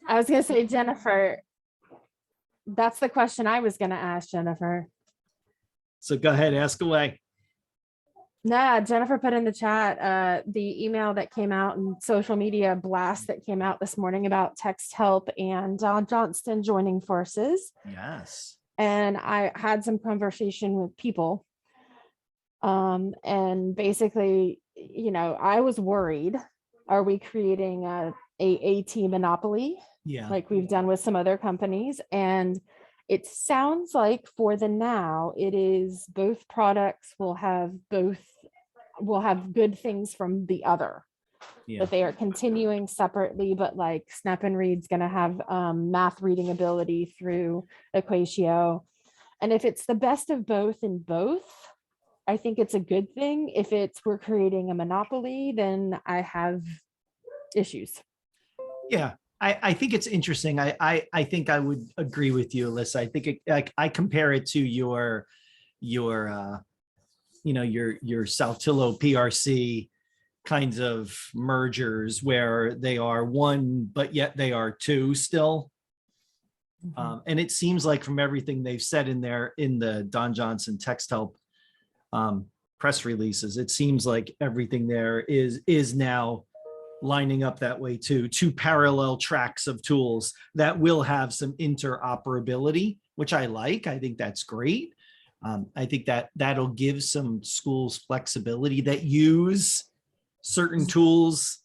I was going to say, Jennifer, that's the question I was going to ask Jennifer. So go ahead, ask away. Nah, Jennifer put in the chat the email that came out and social media blast that came out this morning about TextHelp and Johnston joining forces. Yes. And I had some conversation with people. And basically, I was worried, are we creating a AT monopoly? Yeah. Like we've done with some other companies? And it sounds like for the now, it is both products will have good things from the other. Yeah. But they are continuing separately, but like Snap and Read's going to have math reading ability through Equatio. And if it's the best of both in both, I think it's a good thing. If we're creating a monopoly, then I have issues. Yeah. I think it's interesting. I think I would agree with you, Alyssa. I think I compare it to your Saltillo PRC kinds of mergers where they are one, but yet they are two still. And it seems like from everything they've said in the Don Johnson TextHelp press releases, it seems like everything there is now lining up that way too. Two parallel tracks of tools that will have some interoperability, which I like. I think that's great. I think that'll give some schools flexibility that use certain tools.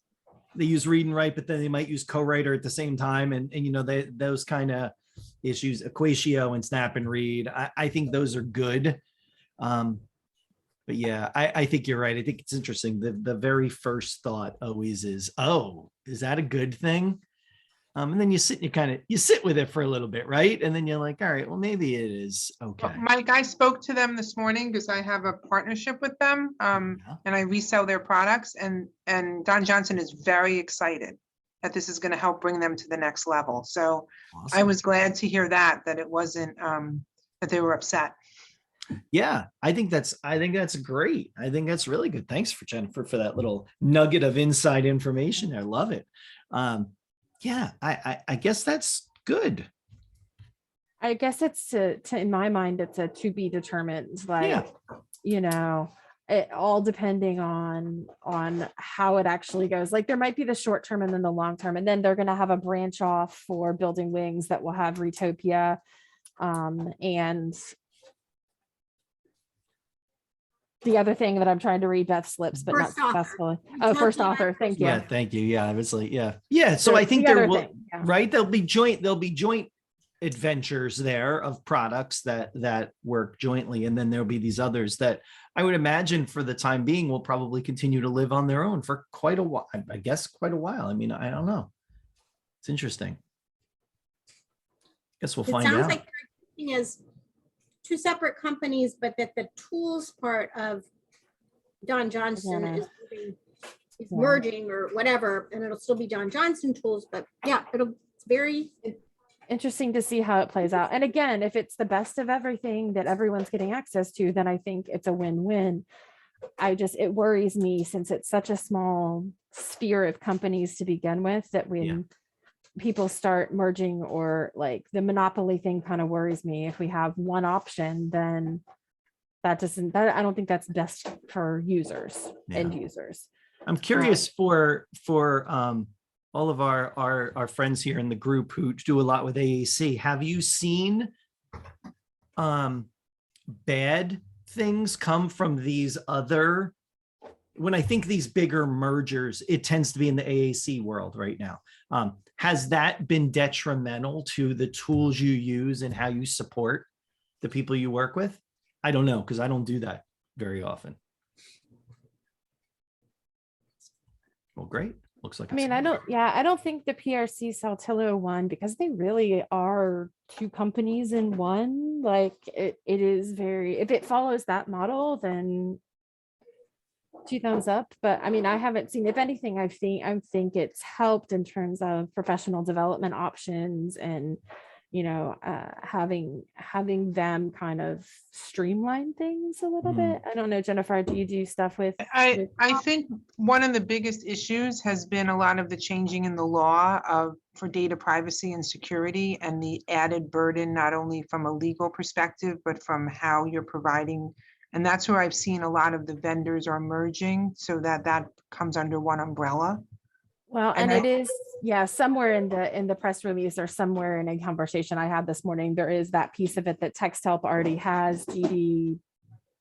They use read and write, but then they might use co-writer at the same time. And those kind of issues, Equatio and Snap and Read, I think those are good. But yeah, I think you're right. I think it's interesting. The very first thought always is, oh, is that a good thing? And then you sit with it for a little bit, right? And then you're like, all right, well, maybe it is okay. Mike, I spoke to them this morning because I have a partnership with them, and I resell their products. And Don Johnson is very excited that this is going to help bring them to the next level. So awesome. I was glad to hear that it wasn't that they were upset. Yeah, I think that's great. I think that's really good. Thanks for Jennifer for that little nugget of inside information. I love it. Yeah, I guess that's good. I guess it's in my mind, it's a to be determined. Like, it all depending on how it actually goes. Like there might be the short term and then the long term, and then they're going to have a branch off for building wings that will have Retopia, and the other thing that I'm trying to read Beth's lips, but not successfully. Oh, first author. Thank you. Yeah, thank you. Yeah, obviously. Yeah. So I think there will, right? There'll be joint adventures there of products that work jointly. And then there'll be these others that I would imagine for the time being will probably continue to live on their own for quite a while. I guess quite a while. I mean, I don't know. It's interesting. Guess we'll find out. It sounds like you're thinking as two separate companies, but that the tools part of Don Johnson is merging or whatever, and it'll still be Don Johnson tools, but yeah, it's very interesting to see how it plays out. And again, if it's the best of everything that everyone's getting access to, then I think it's a win-win. It worries me since it's such a small sphere of companies to begin with, that when people start merging, or like the monopoly thing kind of worries me. If we have one option, then I don't think that's best for users, end users. I'm curious for all of our friends here in the group who do a lot with AAC. Have you seen bad things come from these other, when I think these bigger mergers, it tends to be in the AAC world right now. Has that been detrimental to the tools you use and how you support the people you work with? I don't know, because I don't do that very often. Well, great. Looks like. I don't think the PRC Saltillo one, because they really are two companies in one. Like it is very, if it follows that model, then 2 thumbs up. But I haven't seen, if anything, I think it's helped in terms of professional development options and having them kind of streamline things a little Mhm. bit. I don't know, Jennifer, do you do stuff with? I think one of the biggest issues has been a lot of the changing in the law for data privacy and security, and the added burden, not only from a legal perspective, but from how you're providing. And that's where I've seen a lot of the vendors are merging so that that comes under one umbrella. Well, And and it is, yeah, somewhere in the press release or somewhere in a conversation I had this morning, there is that piece of it that TextHelp already has GDPR.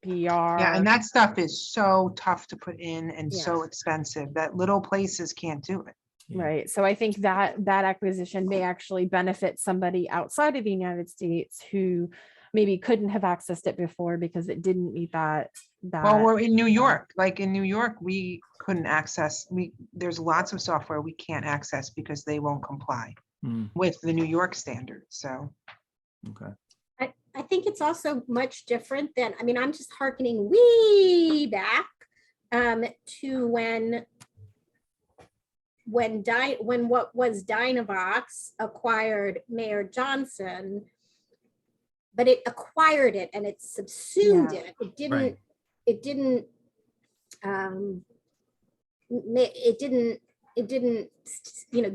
Yeah, and that stuff is so tough to put in and Yeah. so expensive that little places can't do it. Yeah. Right. So I think that acquisition may actually benefit somebody outside of the United States who maybe couldn't have accessed it before because it didn't meet that. Well, we're in New York, like in New York, we couldn't access, there's lots of software we can't access because they won't comply Mm, with the New York standards, so. okay. I think it's also much different than, I mean, I'm just hearkening way back to when what was Dynavox acquired Mayor Johnson, but it acquired it and it subsumed Yeah. it. It Right. didn't,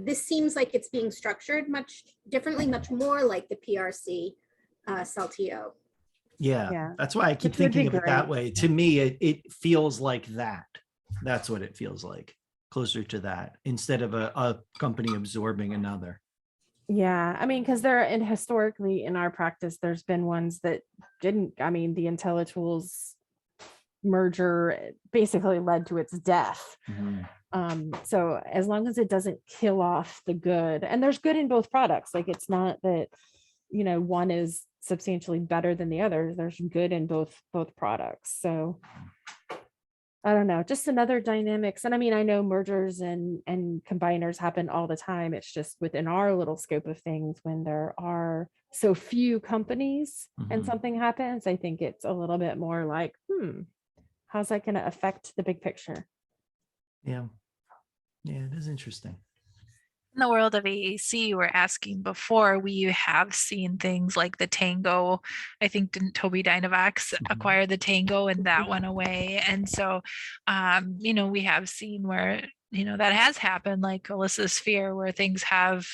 this seems like it's being structured much differently, much more like the PRC Saltillo. Yeah, Yeah. that's why I keep Which would be thinking of it that great. way. To me, it feels like that. That's what it feels like, closer to that, instead of a company absorbing another. Yeah, I mean, because and historically in our practice, there's been ones that didn't, I mean, the IntelliTools merger basically led to its death. Mhm. So as long as it doesn't kill off the good, and there's good in both products, like it's not that, one is substantially better than the other. There's good in both products. So I don't know, just another dynamics. And I mean, I know mergers and combiners happen all the time. It's just within our little scope of things, when there are so few companies and Mhm. something happens, I think it's a little bit more like, how's that going to affect the big picture? Yeah. Yeah, it is interesting. In the world of AAC, you were asking before, we have seen things like the Tango. I think didn't Toby Dynavox acquire the Tango and that went away. And so, we have seen where, that has happened, like Alyssa's Sphere, where things have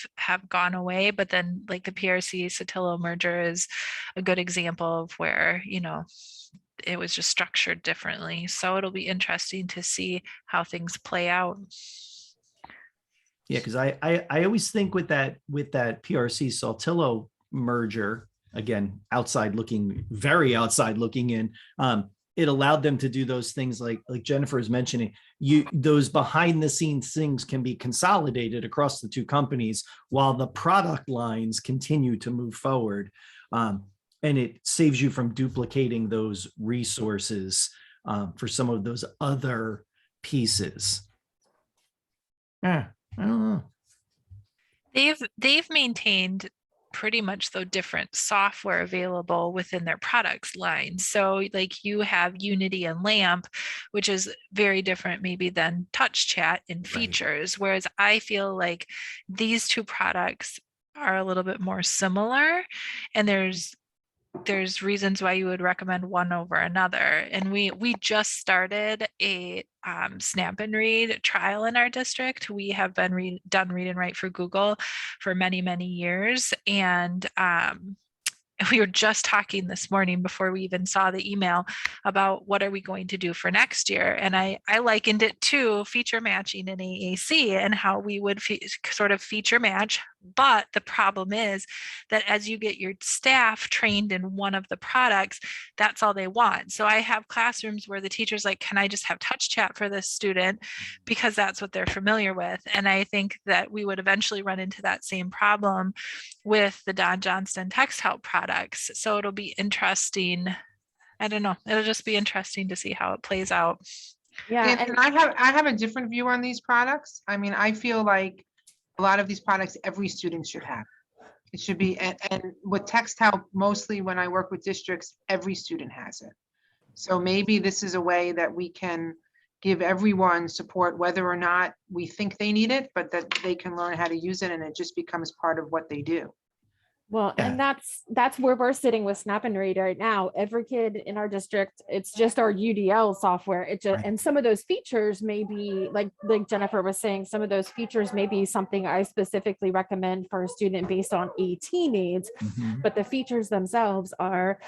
gone away. But then like the PRC Saltillo merger is a good example of where, it was just structured differently. So it'll be interesting to see how things play out. Yeah, because I always think with that PRC Saltillo merger, again, very outside looking in, it allowed them to do those things like Jennifer is mentioning. Those behind the scenes things can be consolidated across the two companies while the product lines continue to move forward. And it saves you from duplicating those resources for some of those other pieces. Yeah. I don't know. They've maintained pretty much different software available within their products line. So like you have Unity and LAMP, which is very different maybe than Touch Chat in features. Whereas I feel like these two products are a little bit more similar, and there's reasons why you would recommend one over another. And we just started a Snap and Read trial in our district. We have been done Read and Write for Google for many, many years. And we were just talking this morning before we even saw the email about what are we going to do for next year. And I likened it to feature matching in AAC and how we would sort of feature match. But the problem is that as you get your staff trained in one of the products, that's all they want. So I have classrooms where the teacher's like, can I just have Touch Chat for this student? Because that's what they're familiar with. And I think that we would eventually run into that same problem with the Don Johnston TextHelp products. So it'll be interesting. I don't know. It'll just be interesting to see how it plays out. Yeah. And I have a different view on these products. I mean, I feel like a lot of these products, every student should have. It should be, and with TextHelp, mostly when I work with districts, every student has it. So maybe this is a way that we can give everyone support, whether or not we think they need it, but that they can learn how to use it and it just becomes part of what they do. Well, Yeah. and that's where we're sitting with Snap and Read right now. Every kid in our district, it's just our UDL software. It just, Right. and some of those features may be like Jennifer was saying, some of those features may be something I specifically recommend for a student based on AT needs, Mhm. but the features themselves are,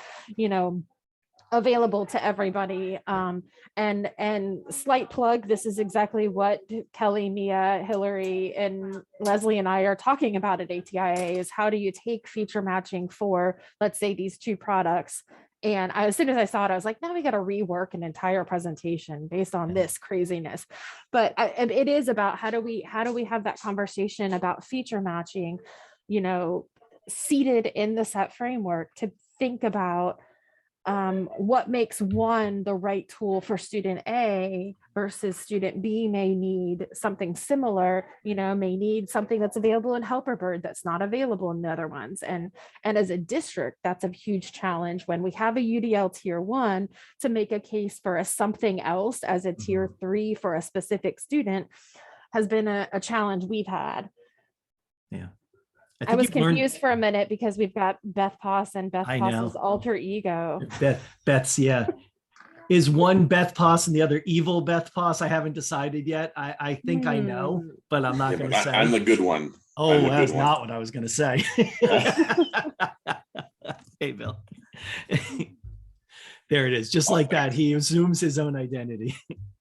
available to everybody. And slight plug, this is exactly what Kelly, Mia, Hillary, and Leslie and I are talking about at ATIA is how do you take feature matching for, let's say, these two products. And as soon as I saw it, I was like, now we got to rework an entire presentation based on this craziness. But it is about how do we have that conversation about feature matching, seated in the set framework to think about what makes one the right tool for student A versus student B may need something similar, may need something that's available in Helper Bird that's not available in the other ones. And as a district, that's a huge challenge when we have a UDL tier 1 to make a case for a something else as a tier 3 for a specific student has been a challenge we've had. Yeah. I was you've learned- confused for a minute because we've got Beth Poss and Beth I Poss's know. alter ego. Beth's, yeah. Is one Beth Poss and the other evil Beth Poss? I haven't decided yet. I think I know, but I'm not Yeah, going but to say. I'm the good one. Oh, I'm the that's good one. not what I was going to say. Hey, Bill. There it is. Just like that. He assumes his own identity.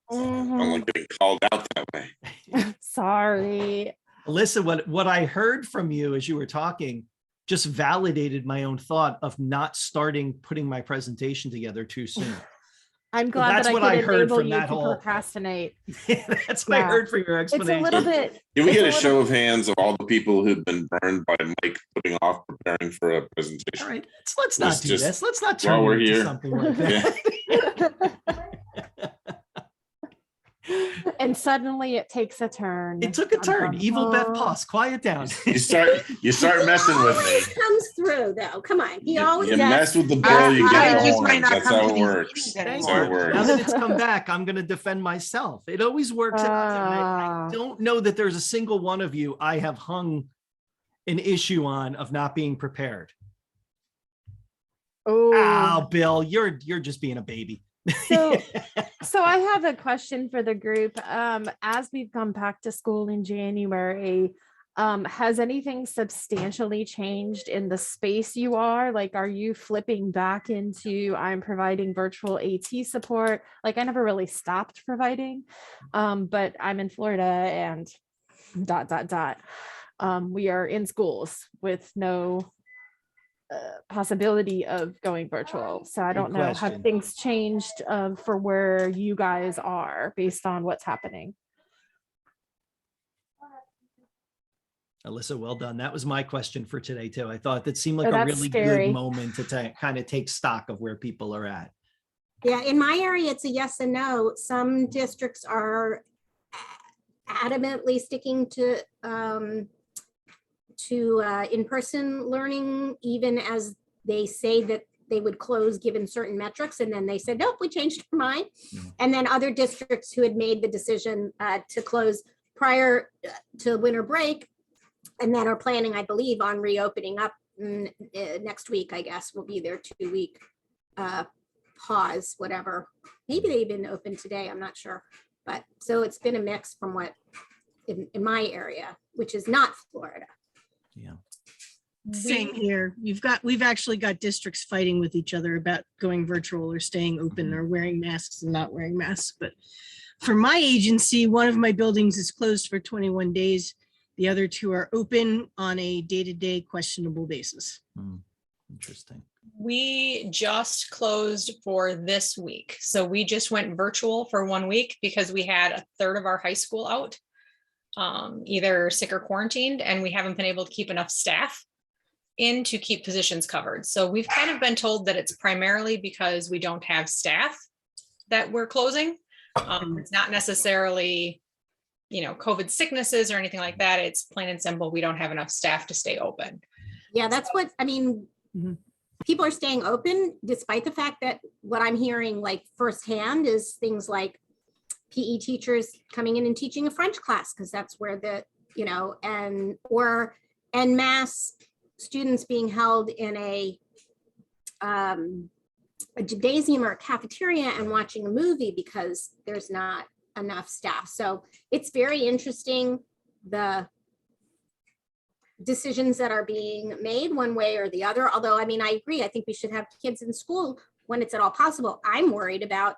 I'm like getting called out that way. Sorry. Alyssa, what I heard from you as you were talking just validated my own thought of not starting putting my presentation together too soon. I'm glad that's that what I I could heard enable from you that to whole- procrastinate. That's what I Yeah. heard from your It's a explanation. little bit. Can we it's get a little- show of hands of all the people who've been burned by Mike putting off preparing for a presentation? All right, let's not do Just this. Let's not while turn we're it into here. something like that. And suddenly it takes a turn. It took a turn. Evil Beth Poss, quiet down. You start messing with Always me. comes through though. Come on. He You always. mess with the bill, I- you I get just more. might not That's come how to it these works. meetings That's anymore. how it Now works. that it's come back, I'm going to defend myself. It always works out. I don't know that there's a single one of you I have hung an issue on of not being prepared. Oh, Bill, you're just being a baby. So I have a question for the group. As we've come back to school in January, has anything substantially changed in the space you are? Like, are you flipping back into I'm providing virtual AT support? Like, I never really stopped providing, but I'm in Florida and ... We are in schools with no possibility of going virtual. So I don't know, have question. things changed for where you guys are based on what's happening? Alyssa, well done. That was my question for today too. I thought that seemed like Oh, a that's really scary. good moment to kind of take stock of where people are at. Yeah, in my area, it's a yes and no. Some districts are adamantly sticking to in-person learning, even as they say that they would close given certain metrics. And then they said, nope, we changed our mind. Yeah. And then other districts who had made the decision to close prior to winter break and then are planning, I believe, on reopening up next week, I guess, will be their 2-week pause, whatever. Maybe they've been open today, I'm not sure. But so it's been a mix from what in my area, which is not Florida. Yeah. Same here. We've actually got districts fighting with each other about going virtual or staying open or wearing masks and not wearing masks. But for my agency, one of my buildings is closed for 21 days. The other 2 are open on a day-to-day questionable basis. Interesting. We just closed for this week. So we just went virtual for 1 week because we had a third of our high school out, either sick or quarantined, and we haven't been able to keep enough staff in to keep positions covered. So we've kind of been told that it's primarily because we don't have staff that we're closing. It's not necessarily, COVID sicknesses or anything like that. It's plain and simple. We don't have enough staff to stay open. Yeah, that's what, I mean, people are staying open despite the fact that what I'm hearing like firsthand is things like PE teachers coming in and teaching a French class because that's where the, en masse students being held in a gymnasium or a cafeteria and watching a movie because there's not enough staff. So it's very interesting, the decisions that are being made one way or the other. Although, I mean, I agree. I think we should have kids in school when it's at all possible. I'm worried about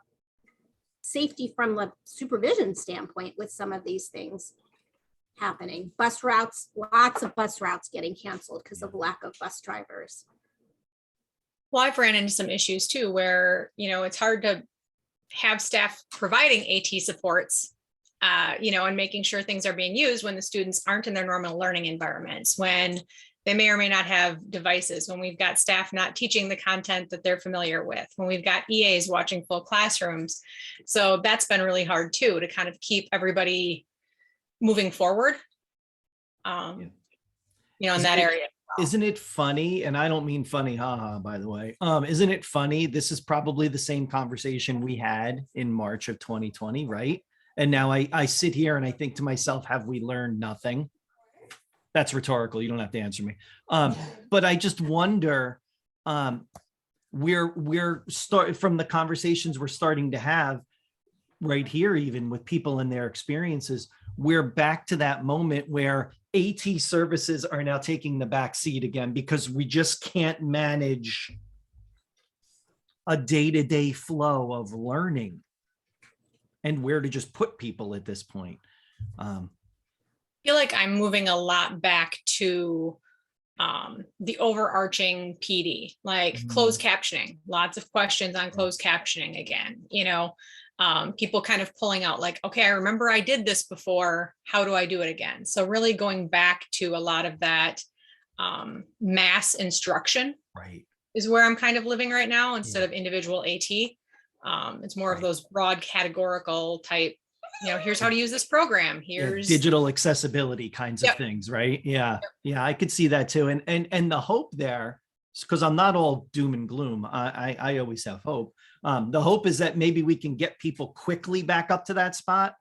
safety from the supervision standpoint with some of these things happening. Bus routes, lots of bus routes getting canceled because of lack of bus drivers. Well, I've ran into some issues too, where, it's hard to have staff providing AT supports, and making sure things are being used when the students aren't in their normal learning environments, when they may or may not have devices, when we've got staff not teaching the content that they're familiar with, when we've got EAs watching full classrooms. So that's been really hard too, to kind of keep everybody moving forward, in that area. Isn't it funny? And I don't mean funny, haha, by the way. Isn't it funny? This is probably the same conversation we had in March of 2020, right? And now I sit here and I think to myself, have we learned nothing? That's rhetorical. You don't have to answer me. But I just wonder, we're from the conversations we're starting to have right here, even with people and their experiences, we're back to that moment where AT services are now taking the back seat again, because we just can't manage a day-to-day flow of learning and where to just put people at this point. I feel like I'm moving a lot back to the overarching PD, like closed captioning, lots of questions on closed captioning again, people kind of pulling out like, okay, I remember I did this before, how do I do it again? So really going back to a lot of that mass instruction, right, is where I'm kind of living right now, instead of individual AT. It's more of those broad categorical type, here's how to use this program. Here's digital accessibility kinds of things, right? Yeah. Yeah, I could see that too. And the hope there, because I'm not all doom and gloom. I always have hope. The hope is that maybe we can get people quickly back up to that spot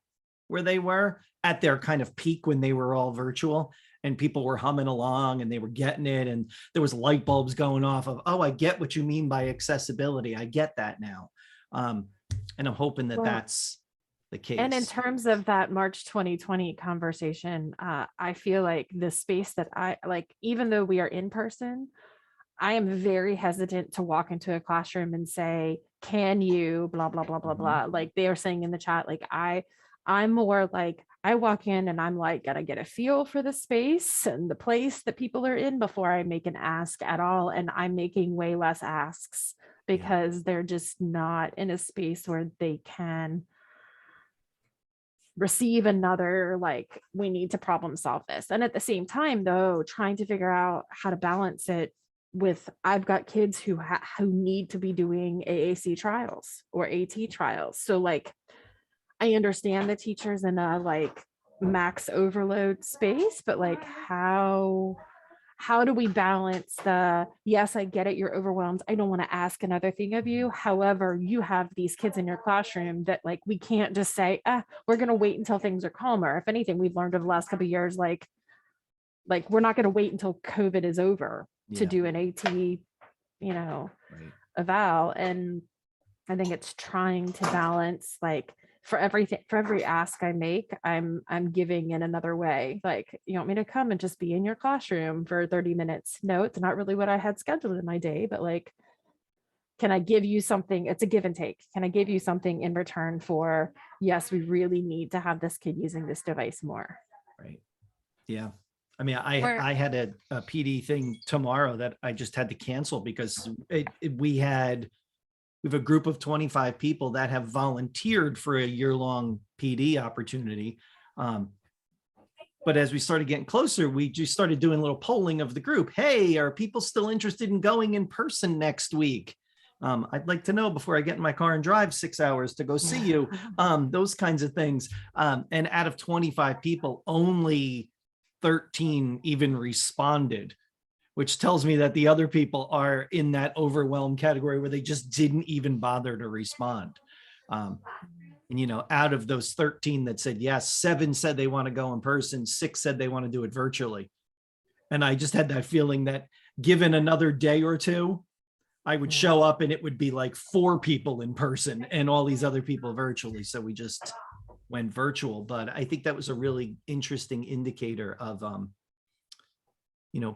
where they were at their kind of peak when they were all virtual and people were humming along and they were getting it. And there was light bulbs going off of, oh, I get what you mean by accessibility. I get that now. And I'm hoping that that's the case. And in terms of that March 2020 conversation, I feel like the space that I like, even though we are in person, I am very hesitant to walk into a classroom and say, can you blah, blah, blah, blah, blah. Like they are saying in the chat, like I'm more like, I walk in and I'm like, gotta get a feel for the space and the place that people are in before I make an ask at all. And I'm making way less asks because they're just not in a space where they can receive another, like, we need to problem solve this. And at the same time, though, trying to figure out how to balance it with, I've got kids who need to be doing AAC trials or AT trials. So like, I understand the teachers in a like max overload space, but like how do we balance the, yes, I get it, you're overwhelmed, I don't want to ask another thing of you. However, you have these kids in your classroom that like, we can't just say, we're going to wait until things are calmer. If anything, we've learned over the last couple of years, like we're not going to wait until COVID is over to do an AT, eval. And I think it's trying to balance, like, for every ask I make, I'm giving in another way. Like, you want me to come and just be in your classroom for 30 minutes? No, it's not really what I had scheduled in my day, but like, can I give you something? It's a give and take. Can I give you something in return for, yes, we really need to have this kid using this device more. Right. Yeah. I mean, I had a PD thing tomorrow that I just had to cancel because we have a group of 25 people that have volunteered for a year-long PD opportunity. But as we started getting closer, we just started doing a little polling of the group. Hey, are people still interested in going in person next week? I'd like to know before I get in my car and drive 6 hours to go see you, those kinds of things. And out of 25 people, only 13 even responded, which tells me that the other people are in that overwhelmed category where they just didn't even bother to respond. And, out of those 13 that said yes, 7 said they want to go in person, 6 said they want to do it virtually. And I just had that feeling that given another day or two, I would show up and it would be like 4 people in person and all these other people virtually. So we just went virtual. But I think that was a really interesting indicator of,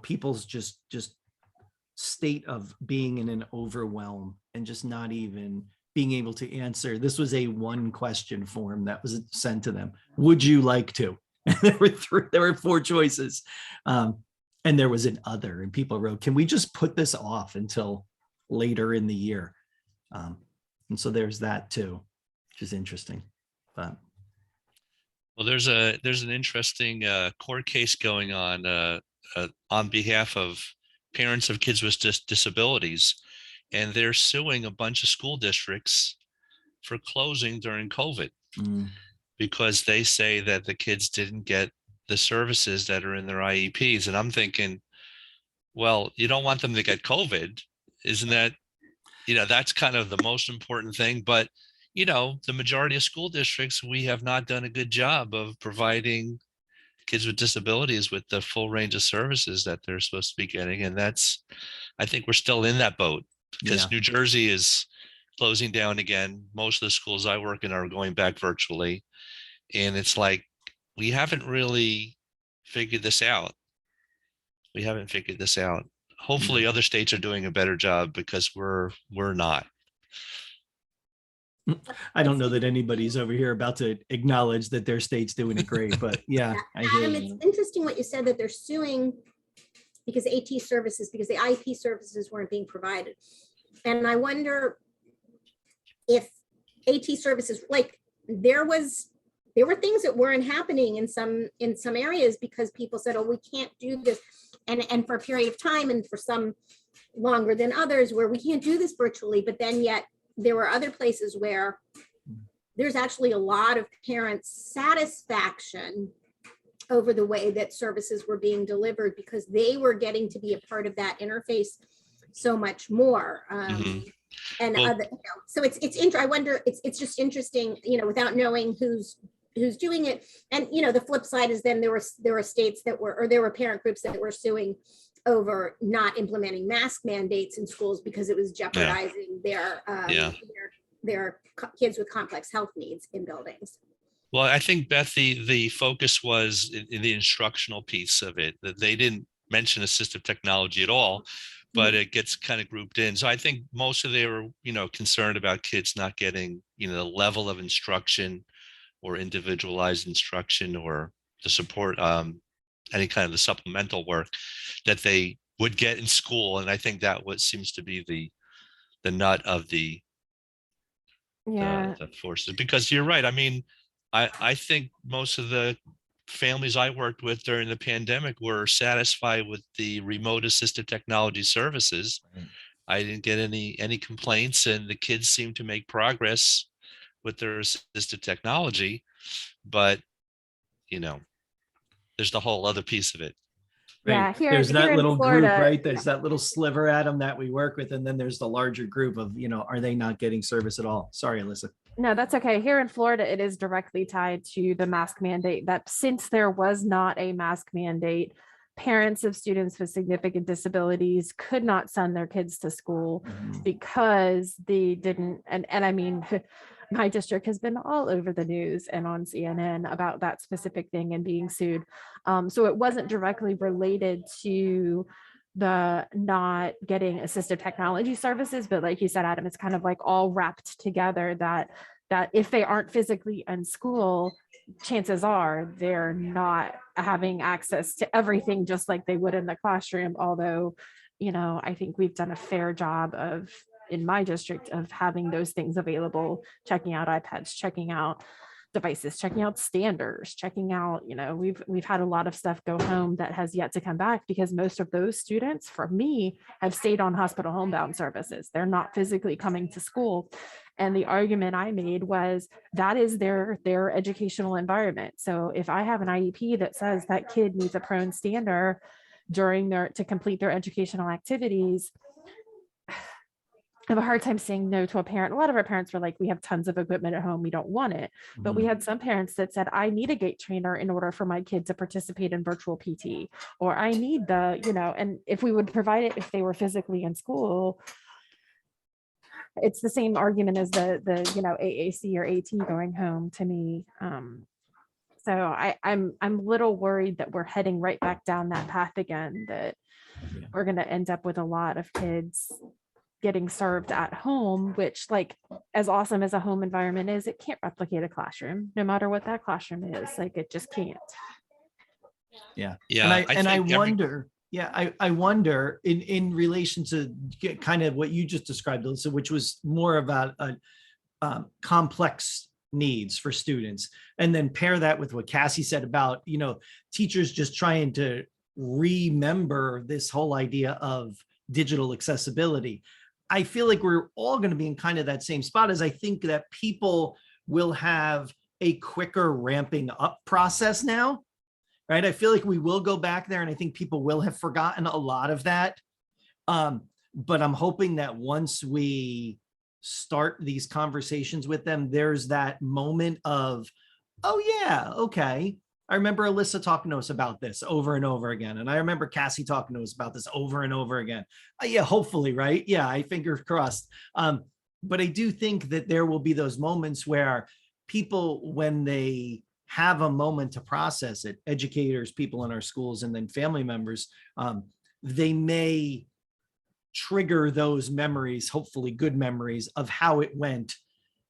people's just state of being in an overwhelm and just not even being able to answer. This was a 1 question form that was sent to them. Would you like to? And there were 4 choices. And there was an other, and people wrote, can we just put this off until later in the year? And so there's that too, which is interesting. But well, there's an interesting court case going on behalf of parents of kids with disabilities, and they're suing a bunch of school districts for closing during COVID because they say that the kids didn't get the services that are in their IEPs. And I'm thinking, well, you don't want them to get COVID. Isn't that, that's kind of the most important thing. But, the majority of school districts, we have not done a good job of providing kids with disabilities with the full range of services that they're supposed to be getting. And I think we're still in that boat because New Jersey is closing down again. Most of the schools I work in are going back virtually. And it's like, we haven't really figured this out. Hopefully other states are doing a better job because we're not. I don't know that anybody's over here about to acknowledge that their state's doing it great, but yeah. Adam, it's interesting what you said, that they're suing because the IEP services weren't being provided. And I wonder if AT services, like there were things that weren't happening in some areas because people said, oh, we can't do this. And for a period of time, and for some longer than others, where we can't do this virtually, but then yet there were other places where there's actually a lot of parents' satisfaction over the way that services were being delivered because they were getting to be a part of that interface so much more. And so it's interesting. I wonder, it's just interesting, without knowing who's doing it. And the flip side is then there were states that were, or there were parent groups that were suing over not implementing mask mandates in schools because it was jeopardizing their kids with complex health needs in buildings. Well, I think, Beth, the focus was in the instructional piece of it, that they didn't mention assistive technology at all, but it gets kind of grouped in. So I think most of they were, concerned about kids not getting, the level of instruction or individualized instruction or the support, any kind of the supplemental work that they would get in school. And I think that what seems to be the nut of the forces, because you're right. I mean, I think most of the families I worked with during the pandemic were satisfied with the remote assistive technology services. Right. I didn't get any complaints, and the kids seemed to make progress with their assistive technology. But, there's the whole other piece of it. Right. Yeah, there's that here little in Florida, group, right? There's that little sliver, Adam, that we work with. And then there's the larger group of, are they not getting service at all? Sorry, Alyssa. No, that's okay. Here in Florida, it is directly tied to the mask mandate, that since there was not a mask mandate, parents of students with significant disabilities could not send their kids to school because they didn't. And I mean, my district has been all over the news and on CNN about that specific thing and being sued. So it wasn't directly related to the not getting assistive technology services, but like you said, Adam, it's kind of like all wrapped together that if they aren't physically in school, chances are they're not having access to everything just like they would in the classroom. Although, I think we've done a fair job of, in my district, of having those things available, checking out iPads, checking out devices, checking out standards, checking out, we've had a lot of stuff go home that has yet to come back because most of those students, for me, have stayed on hospital homebound services. They're not physically coming to school. And the argument I made was that is their educational environment. So if I have an IEP that says that kid needs a prone stander to complete their educational activities, have a hard time saying no to a parent. A lot of our parents were like, we have tons of equipment at home, we don't want it. But we Mhm. had some parents that said, I need a gait trainer in order for my kid to participate in virtual PT, or I need the, and if we would provide it if they were physically in school, it's the same argument as the AAC or AT going home to me. So I'm a little worried that we're heading right back down that path again, that Yeah. we're going to end up with a lot of kids getting served at home, which, like, as awesome as a home environment is, it can't replicate a classroom, no matter what that classroom is. Like, it just can't. Yeah. Yeah, And I think every- wonder, I wonder in relation to get kind of what you just described, Alyssa, which was more about complex needs for students, and then pair that with what Cassie said about, teachers just trying to remember this whole idea of digital accessibility. I feel like we're all going to be in kind of that same spot, as I think that people will have a quicker ramping up process now, right? I feel like we will go back there, and I think people will have forgotten a lot of that. But I'm hoping that once we start these conversations with them, there's that moment of, oh yeah, okay. I remember Alyssa talking to us about this over and over again. And I remember Cassie talking to us about this over and over again. Yeah, hopefully, right? Yeah, I fingers crossed. But I do think that there will be those moments where people, when they have a moment to process it, educators, people in our schools, and then family members, they may trigger those memories, hopefully good memories of how it went,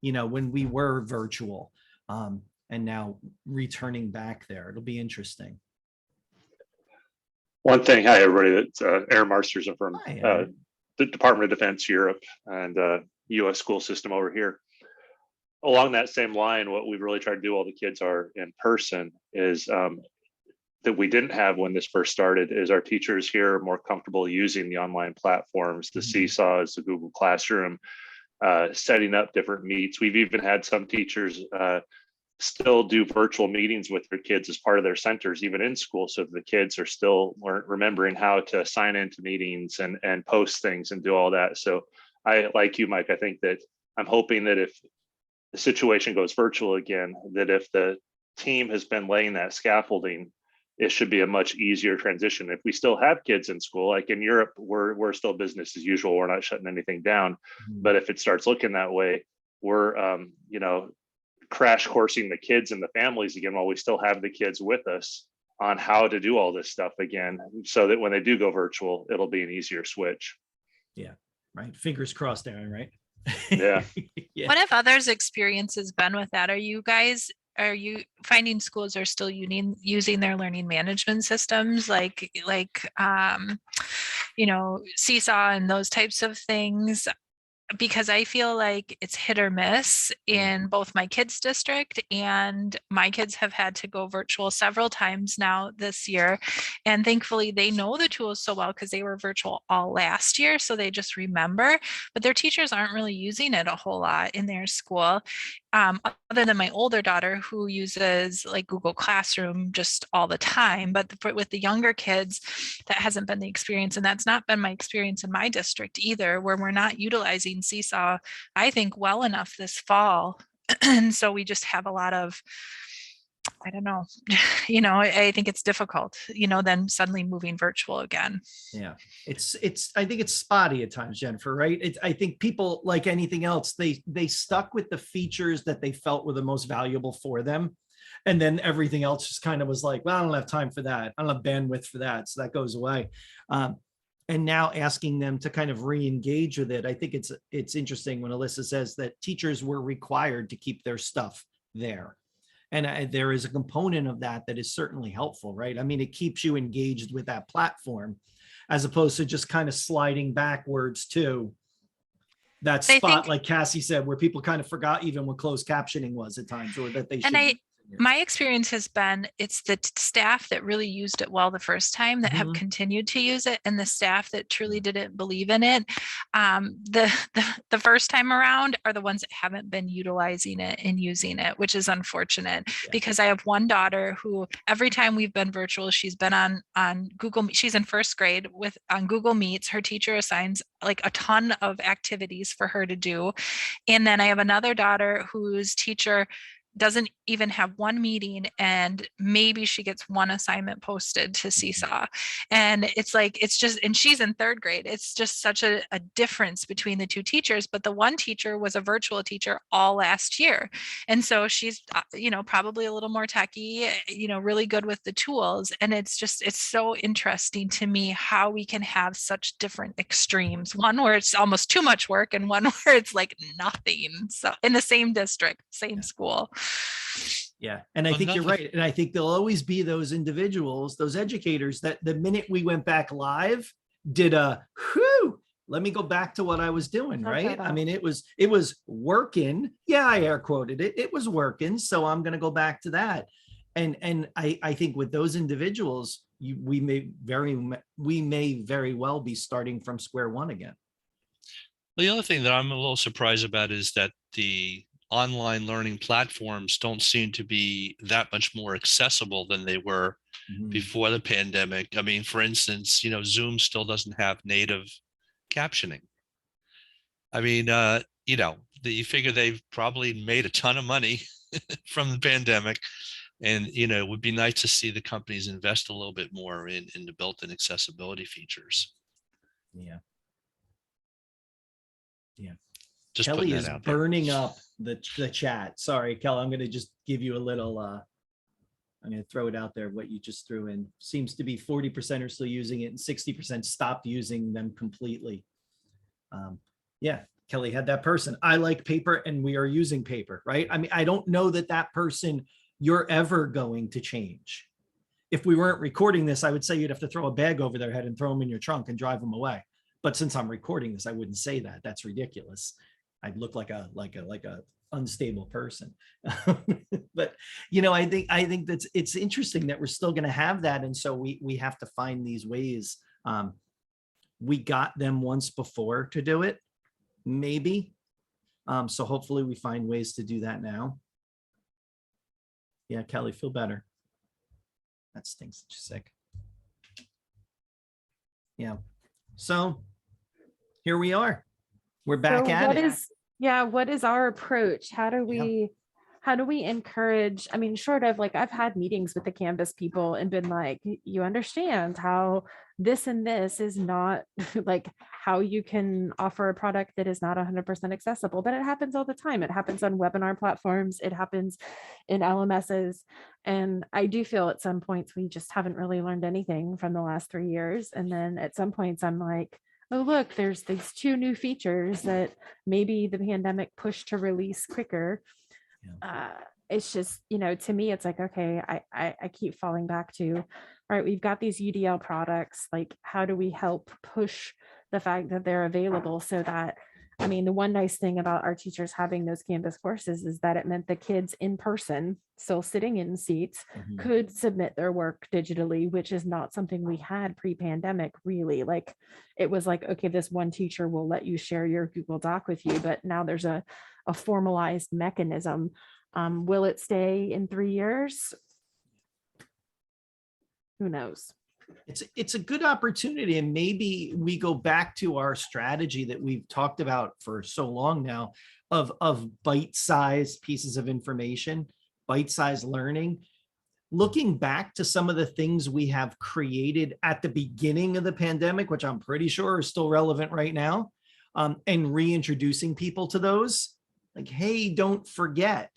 when we were virtual. And now returning back there, it'll be interesting. One thing, hi everybody, it's Aaron Marsters from Hi, Aaron. the Department of Defense Europe and US school system over here. Along that same line, what we've really tried to do, all the kids are in person, is that we didn't have when this first started, is our teachers here are more comfortable using the online platforms, the Seesaws, the Google Classroom, setting up different meets. We've even had some teachers still do virtual meetings with their kids as part of their centers, even in school, so that the kids are still remembering how to sign into meetings and post things and do all that. So I, like you, Mike, I think that I'm hoping that if the situation goes virtual again, that if the team has been laying that scaffolding, it should be a much easier transition. If we still have kids in school, like in Europe, we're still business as usual. We're not shutting anything down. But if it starts looking that way, we're crash coursing the kids and the families again, while we still have the kids with us on how to do all this stuff again, so that when they do go virtual, it'll be an easier switch. Yeah, right. Fingers crossed, Aaron, right? Yeah. Yeah. What have others' experiences been with that? Are you finding schools are still using their learning management systems like Seesaw and those types of things? Because I feel like it's hit or miss in both my kids' district, and my kids have had to go virtual several times now this year. And thankfully they know the tools so well because they were virtual all last year. So they just remember, but their teachers aren't really using it a whole lot in their school. Other than my older daughter, who uses like Google Classroom just all the time. But with the younger kids, that hasn't been the experience. And that's not been my experience in my district either, where we're not utilizing Seesaw, I think, well enough this fall. And so we just have a lot of, I don't know, I think it's difficult, then suddenly moving virtual again. Yeah, I think it's spotty at times, Jennifer, right? I think people, like anything else, they stuck with the features that they felt were the most valuable for them. And then everything else just kind of was like, well, I don't have time for that. I don't have bandwidth for that. So that goes away. And now asking them to kind of re-engage with it. I think it's interesting when Alyssa says that teachers were required to keep their stuff there. And there is a component of that is certainly helpful, right? I mean, it keeps you engaged with that platform as opposed to just kind of sliding backwards to that spot, like Cassie said, where people kind of forgot even what closed captioning was at times, or that they should. My experience has been it's the staff that really used it well the first time that have Mhm. continued to use it, and the staff that truly didn't believe in it the first time around are the ones that haven't been utilizing it and using it, which is unfortunate. Yeah. Because I have one daughter who every time we've been virtual, she's been on Google. She's in first grade on Google Meets. Her teacher assigns like a ton of activities for her to do, and then I have another daughter whose teacher doesn't even have one meeting, and maybe she gets one assignment posted to Seesaw. And it's like, it's just, and she's in third grade. It's just such a difference between the two teachers. But the one teacher was a virtual teacher all last year. And so she's, probably a little more techie, really good with the tools. And it's so interesting to me how we can have such different extremes. One where it's almost too much work, and one where it's like nothing. So in the same district, same school. Yeah. And I think you're right. And I think there'll always be those individuals, those educators that the minute we went back live did let me go back to what I was doing. Right. I mean, it was working. Yeah. I air quoted it. It was working. So I'm going to go back to that. And I think with those individuals, we may very well be starting from square one again. The other thing that I'm a little surprised about is that the online learning platforms don't seem to be that much more accessible than they were before the pandemic. I mean, for instance, Zoom still doesn't have native captioning. I mean, you figure they've probably made a ton of money from the pandemic. And, it would be nice to see the companies invest a little bit more in the built-in accessibility features. Yeah. Yeah. Just Kelly putting is that out there. burning up the chat. Sorry, Kelly, I'm going to just give you a little, I'm going to throw it out there. What you just threw in seems to be 40% are still using it and 60% stopped using them completely. Yeah, Kelly had that person. I like paper and we are using paper, right? I mean, I don't know that person you're ever going to change. If we weren't recording this, I would say you'd have to throw a bag over their head and throw them in your trunk and drive them away. But since I'm recording this, I wouldn't say that. That's ridiculous. I'd look like a unstable person. But I think it's interesting that we're still going to have that, and so we have to find these ways. We got them once before to do it, maybe. So hopefully we find ways to do that now. Yeah, Kelly, feel better. That stinks that you're sick. Yeah. So here we are. We're back at it. What is our approach? How do we encourage? I mean, short of like, I've had meetings with the Canvas people and been like, you understand how this and this is not like how you can offer a product that is not 100% accessible, but it happens all the time. It happens on webinar platforms. It happens in LMSs. And I do feel at some points we just haven't really learned anything from the last 3 years. And then at some points I'm like, oh, look, there's these 2 new features that maybe the pandemic pushed to release quicker. It's just, to me, it's like, okay, I keep falling back to, all right, we've got these UDL products. Like, how do we help push the fact that they're available so that, I mean, the one nice thing about our teachers having those Canvas courses is that it meant the kids in person, still sitting in seats, could submit their work digitally, which is not something we had pre-pandemic, really. Like, it was like, okay, this one teacher will let you share your Google Doc with you, but now there's a formalized mechanism. Will it stay in 3 years? Who knows? It's a good opportunity, and maybe we go back to our strategy that we've talked about for so long now of bite-sized pieces of information, bite-sized learning, looking back to some of the things we have created at the beginning of the pandemic, which I'm pretty sure are still relevant right now, and reintroducing people to those. Like, hey, don't forget.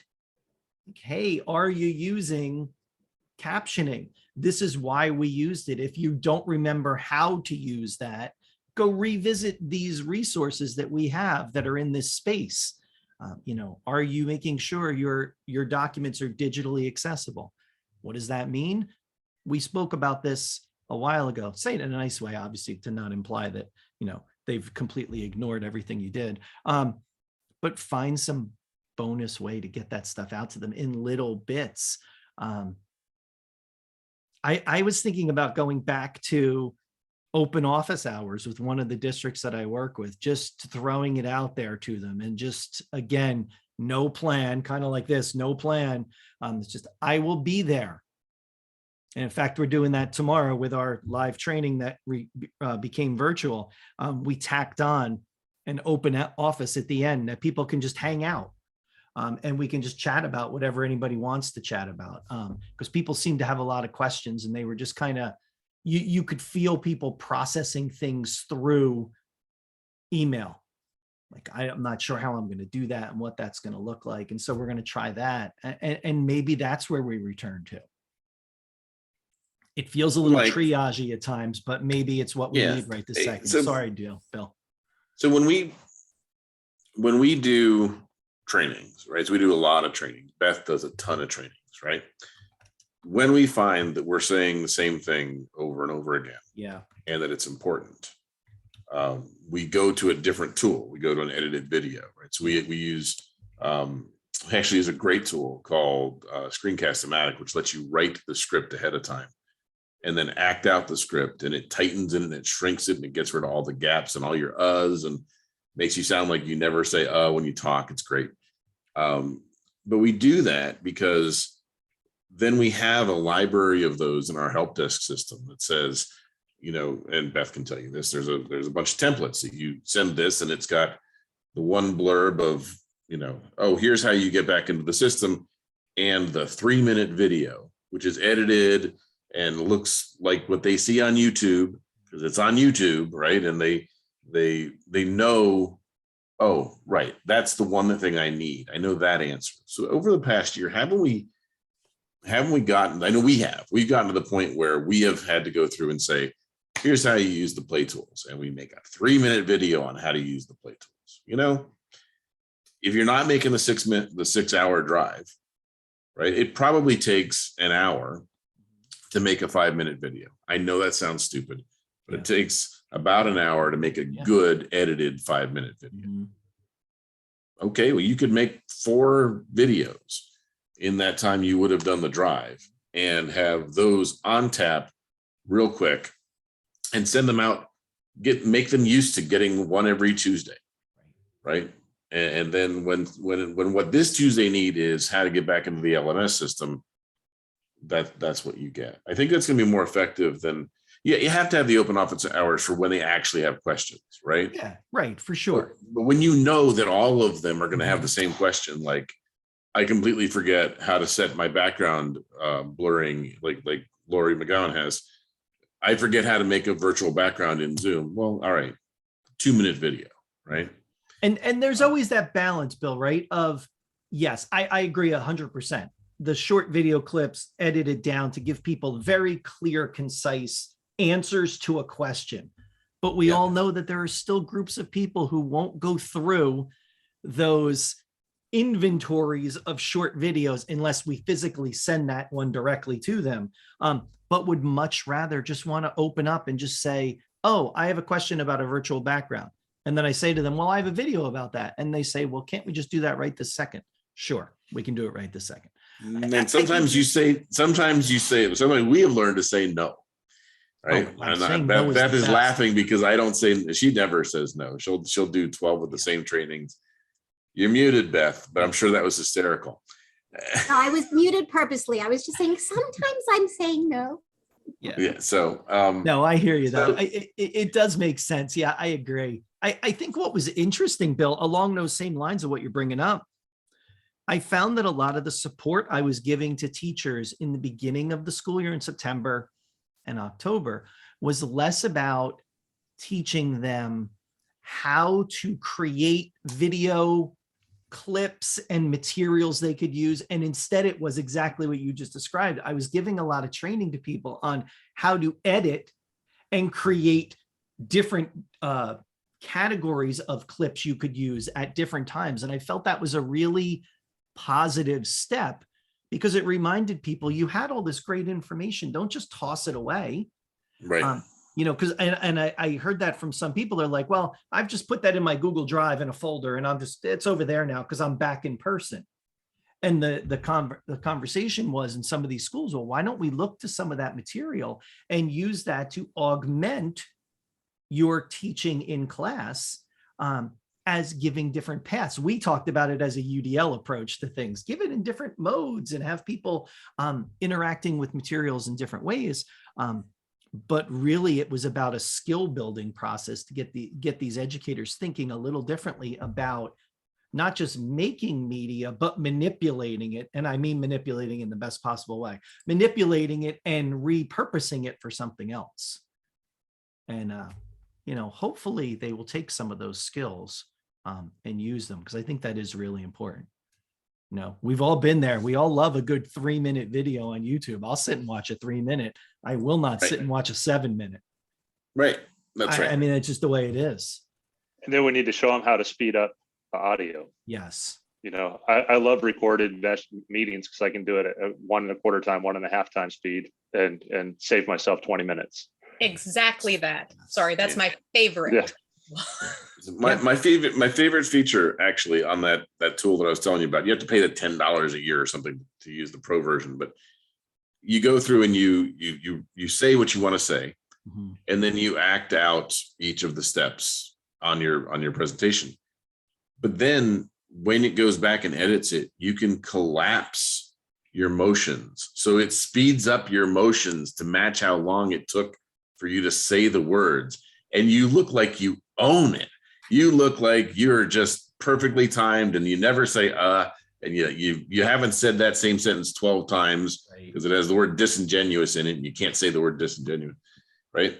Like, hey, are you using captioning? This is why we used it. If you don't remember how to use that, go revisit these resources that we have that are in this space. Are you making sure your documents are digitally accessible? What does that mean? We spoke about this a while ago. Say it in a nice way, obviously, to not imply that, they've completely ignored everything you did. But find some bonus way to get that stuff out to them in little bits. I was thinking about going back to open office hours with one of the districts that I work with, just throwing it out there to them, and just, again, no plan, kind of like this, no plan. It's just, I will be there. And in fact, we're doing that tomorrow with our live training that became virtual. We tacked on an open office at the end that people can just hang out. And we can just chat about whatever anybody wants to chat about. Because people seem to have a lot of questions, and they were just kind of, you could feel people processing things through email. Like, I'm not sure how I'm going to do that and what that's going to look like. And so we're going to try that. And maybe that's where we return to. It feels a little Like, triage-y at times, but maybe it's what we Yeah. need right this Hey, second. so- Sorry, Bill. So when we do trainings, right? So we do a lot of trainings. Beth does a ton of trainings, right? When we find that we're saying the same thing over and over again, Yeah. and that it's important, we go to a different tool. We go to an edited video, right? So we use actually is a great tool called Screencast-O-Matic, which lets you write the script ahead of time and then act out the script, and it tightens it and it shrinks it and it gets rid of all the gaps and all your uhs and makes you sound like you never say when you talk. It's great. But we do that because then we have a library of those in our help desk system that says, and Beth can tell you this, there's a bunch of templates that you send this, and it's got the one blurb of, here's how you get back into the system, and the 3-minute video, which is edited and looks like what they see on YouTube, because it's on YouTube, right? And they know, oh, right, that's the one thing I need. I know that answer. So over the past year, haven't we gotten, I know we've gotten to the point where we have had to go through and say, here's how you use the play tools. And we make a 3-minute video on how to use the play tools. If you're not making the 6-hour drive, right, it probably takes an hour to make a 5-minute video. I know that sounds stupid, but it takes about an hour to make a good edited 5-minute video. Mhm. Okay, well, you could make 4 videos in that time you would have done the drive, and have those on tap real quick and send them out, make them used to getting one every Tuesday, right? And then when what this Tuesday need is how to get back into the LMS system, that's what you get. I think that's going to be more effective than, you have to have the open office hours for when they actually have questions, right? Yeah, right, for sure. But when you know that all of them are going to have the same question, like, I completely forget how to set my background blurring, like Lori McGowan has. I forget how to make a virtual background in Zoom. Well, all right, 2-minute video, right? And there's always that balance, Bill, right? Of, yes, I agree 100%. The short video clips edited down to give people very clear, concise answers to a question. But we all know that there are still groups of people who won't go through those inventories of short videos unless we physically send that one directly to them, but would much rather just want to open up and just say, oh, I have a question about a virtual background. And then I say to them, well, I have a video about that. And they say, well, can't we just do that right this second? Sure, we can do it right this second. And sometimes we have learned to say no. Right. Oh, saying no is Beth the is best. laughing because I don't say, she never says no. She'll do 12 of the same trainings. You're muted, Beth, but I'm sure that was hysterical. No, I was muted purposely. I was just saying, sometimes I'm saying no. Yeah. So No, I hear you though. So- It does make sense. Yeah, I agree. I think what was interesting, Bill, along those same lines of what you're bringing up, I found that a lot of the support I was giving to teachers in the beginning of the school year in September and October was less about teaching them how to create video clips and materials they could use. And instead, it was exactly what you just described. I was giving a lot of training to people on how to edit and create different categories of clips you could use at different times. And I felt that was a really positive step because it reminded people you had all this great information. Don't just toss it away. right. because, and I heard that from some people. They're like, well, I've just put that in my Google Drive in a folder and it's over there now because I'm back in person. And the conversation was in some of these schools, well, why don't we look to some of that material and use that to augment your teaching in class, as giving different paths. We talked about it as a UDL approach to things, give it in different modes and have people interacting with materials in different ways. But really it was about a skill building process to get these educators thinking a little differently about not just making media, but manipulating it. And I mean manipulating in the best possible way, manipulating it and repurposing it for something else. And, hopefully they will take some of those skills and use them, because I think that is really important. We've all been there. We all love a good 3-minute video on YouTube. I'll sit and watch a 3-minute. I will not sit and watch a 7-minute. Right. That's right. I mean, it's just the way it is. And then we need to show them how to speed up the audio. Yes. I love recorded meetings because I can do it at 1.25 time, 1.5 time speed and save myself 20 minutes. Exactly that. Sorry, that's my favorite. Yeah. My favorite feature actually on that tool that I was telling you about, you have to pay the $10 a year or something to use the pro version, but you go through and you say what you want to say, and then you act out each of the steps on your presentation. But then when it goes back and edits it, you can collapse your motions. So it speeds up your motions to match how long it took for you to say the words. And you look like you own it. You look like you're just perfectly timed and you never say, and you haven't said that same sentence 12 times because it has the word disingenuous in it and you can't say the word disingenuous, right?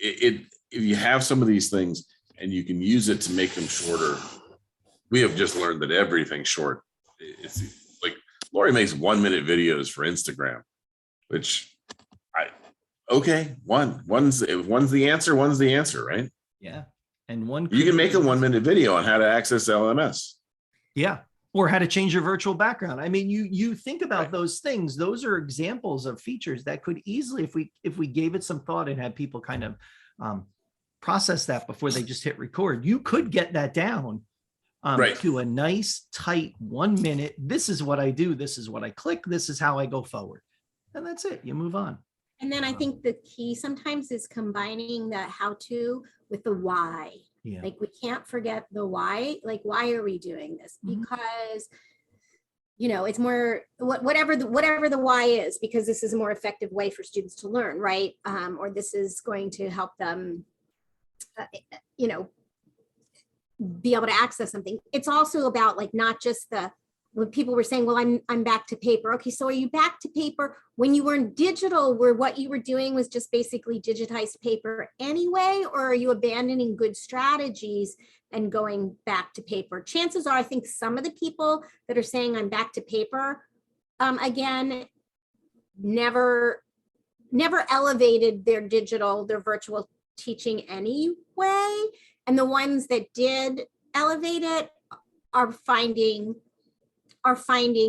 If you have some of these things and you can use it to make them shorter, we have just learned that everything's short. It's like Lori makes 1-minute videos for Instagram, which one's the answer, right? Yeah. And you can make a 1-minute video on how to access LMS. Yeah. Or how to change your virtual background. I mean, you think about those things. Those are examples of features that could easily, if we gave it some thought and had people kind of process that before they just hit record, you could get that down to a nice, tight 1 minute. This is what I do. This is what I click. This is how I go forward. And that's it. You move on. And then I think the key sometimes is combining the how-to with the why. Yeah. Like we can't forget the why. Like, why are we doing this? Because, it's more whatever the why is, because this is a more effective way for students to learn, right? Or this is going to help them, be able to access something. It's also about like not just when people were saying, well, I'm back to paper. Okay, so are you back to paper when you were in digital, where what you were doing was just basically digitized paper anyway, or are you abandoning good strategies and going back to paper? Chances are, I think some of the people that are saying I'm back to paper, again, never elevated their virtual teaching anyway. And the ones that did elevate it are finding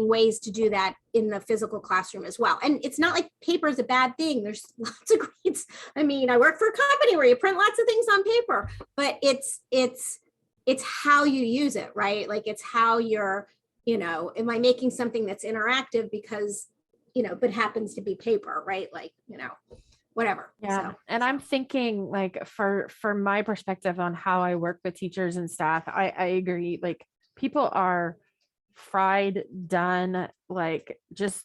ways to do that in the physical classroom as well. And it's not like paper is a bad thing. There's lots of grades. I mean, I work for a company where you print lots of things on paper, but it's how you use it, right? Like it's how you're, am I making something that's interactive because, but happens to be paper, right? Like, whatever. Yeah. So. And I'm thinking like for my perspective on how I work with teachers and staff, I agree. Like people are fried, done, like just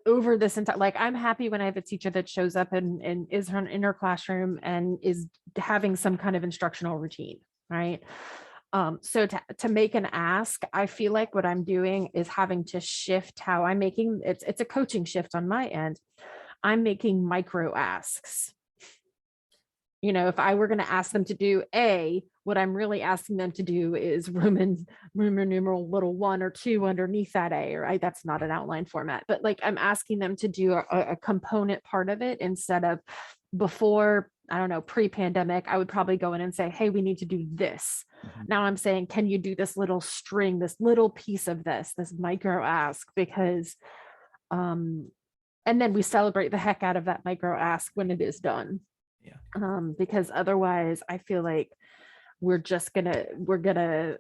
over this entire, like I'm happy when I have a teacher that shows up and is in her classroom and is having some kind of instructional routine, right? So to make an ask, I feel like what I'm doing is having to shift how I'm making, it's a coaching shift on my end. I'm making micro asks. If I were going to ask them to do A, what I'm really asking them to do is Roman numeral little 1 or 2 underneath that A, right? That's not an outline format, but like I'm asking them to do a component part of it instead of before, I don't know, pre-pandemic, I would probably go in and say, hey, we need to do this. Now I'm saying, can you do this little string, this little piece of this micro ask? Because, and then we celebrate the heck out of that micro ask when it is done. Because otherwise I feel like we're gonna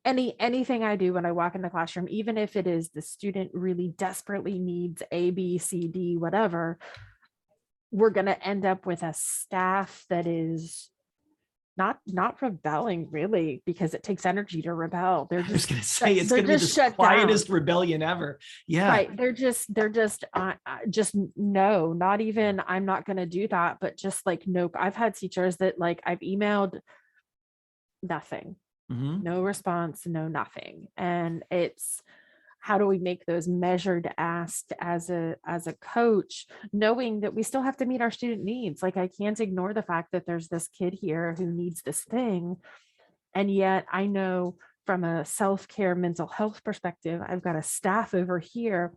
anything I do when I walk in the classroom, even if it is the student really desperately needs A, B, C, D, whatever, we're gonna end up with a staff that is not rebelling really, because it takes energy to rebel. They're I was just gonna say it's they're gonna be just the shut quietest down. rebellion ever. Yeah. Right. Just no, not even I'm not gonna do that, but just like nope. I've had teachers that like I've emailed nothing, Mhm. no response, no nothing. And it's how do we make those measured asks as a coach, knowing that we still have to meet our student needs. Like I can't ignore the fact that there's this kid here who needs this thing. And yet I know from a self-care mental health perspective, I've got a staff over here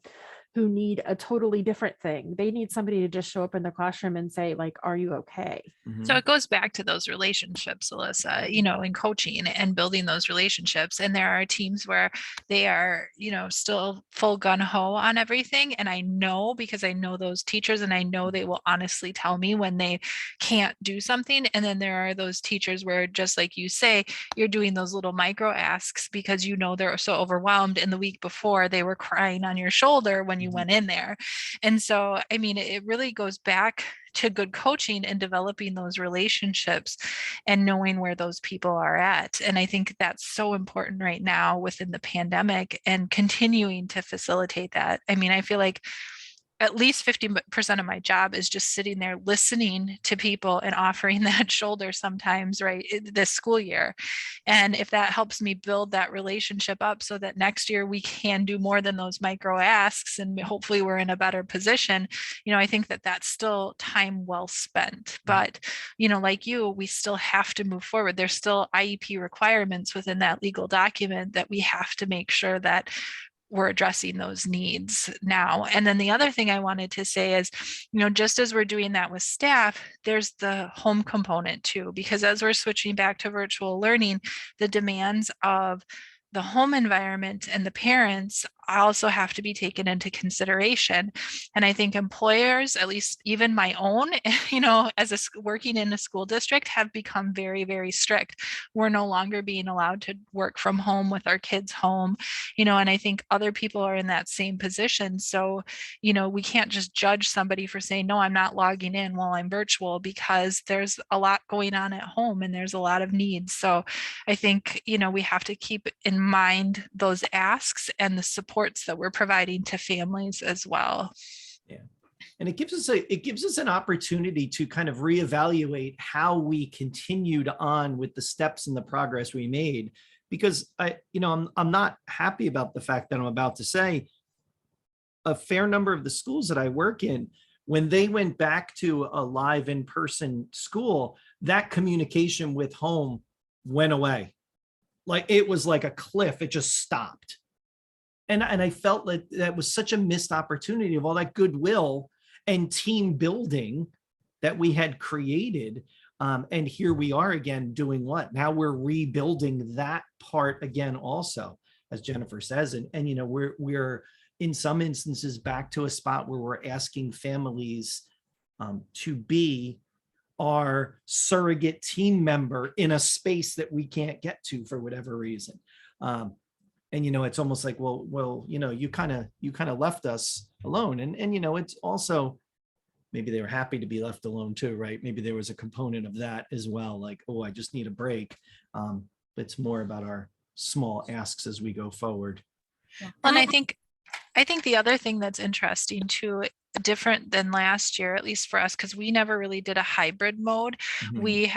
who need a totally different thing. They need somebody to just show up in the classroom and say, like, are you okay? Mhm. So it goes back to those relationships, Alyssa, you know, in coaching and building those relationships. And there are teams where they are, you know, still full gun ho on everything. And I know because I know those teachers and I know they will honestly tell me when they can't do something. And then there are those teachers where, just like you say, you're doing those little micro asks because you know they're so overwhelmed. And the week before they were crying on your shoulder when you went in there. And so, I mean, it really goes back to good coaching and developing those relationships and knowing where those people are at. And I think that's so important right now within the pandemic and continuing to facilitate that. I mean, I feel like at least 50% of my job is just sitting there listening to people and offering that shoulder sometimes, right, this school year. And if that helps me build that relationship up so that next year we can do more than those micro asks and hopefully we're in a better position, you know, I think that that's still time well spent. But, you know, like you, we still have to move forward. There's still IEP requirements within that legal document that we have to make sure that we're addressing those needs now. And then the other thing I wanted to say is, you know, just as we're doing that with staff, there's the home component too, because as we're switching back to virtual learning, the demands of the home environment and the parents also have to be taken into consideration. And I think employers, at least even my own, you know, as working in a school district, have become very, very strict. We're no longer being allowed to work from home with our kids home, you know, and I think other people are in that same position. So, you know, we can't just judge somebody for saying, no, I'm not logging in while I'm virtual, because there's a lot going on at home and there's a lot of needs. So I think, you know, we have to keep in mind those asks and the supports that we're providing to families as well. Yeah. And it gives us an opportunity to kind of reevaluate how we continued on with the steps and the progress we made, because I'm not happy about the fact that I'm about to say a fair number of the schools that I work in, when they went back to a live in-person school, that communication with home went away. Like it was like a cliff, it just stopped. And I felt like that was such a missed opportunity of all that goodwill and team building that we had created. And here we are again doing what? Now we're rebuilding that part again also, as Jennifer says. And you know, we're in some instances back to a spot where we're asking families to be our surrogate team member in a space that we can't get to for whatever reason. And you know, it's almost like, well, you know, you kind of left us alone. And you know, it's also maybe they were happy to be left alone too, right? Maybe there was a component of that as well, like, oh, I just need a break. But it's more about our small asks as we go forward. Well, and I think the other thing that's interesting too, different than last year, at least for us, because we never really did a hybrid mode. We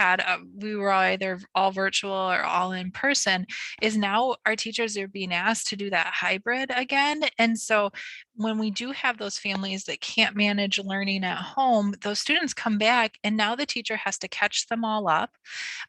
were either all virtual or all in person, is now our teachers are being asked to do that hybrid again. And so when we do have those families that can't manage learning at home, those students come back and now the teacher has to catch them all up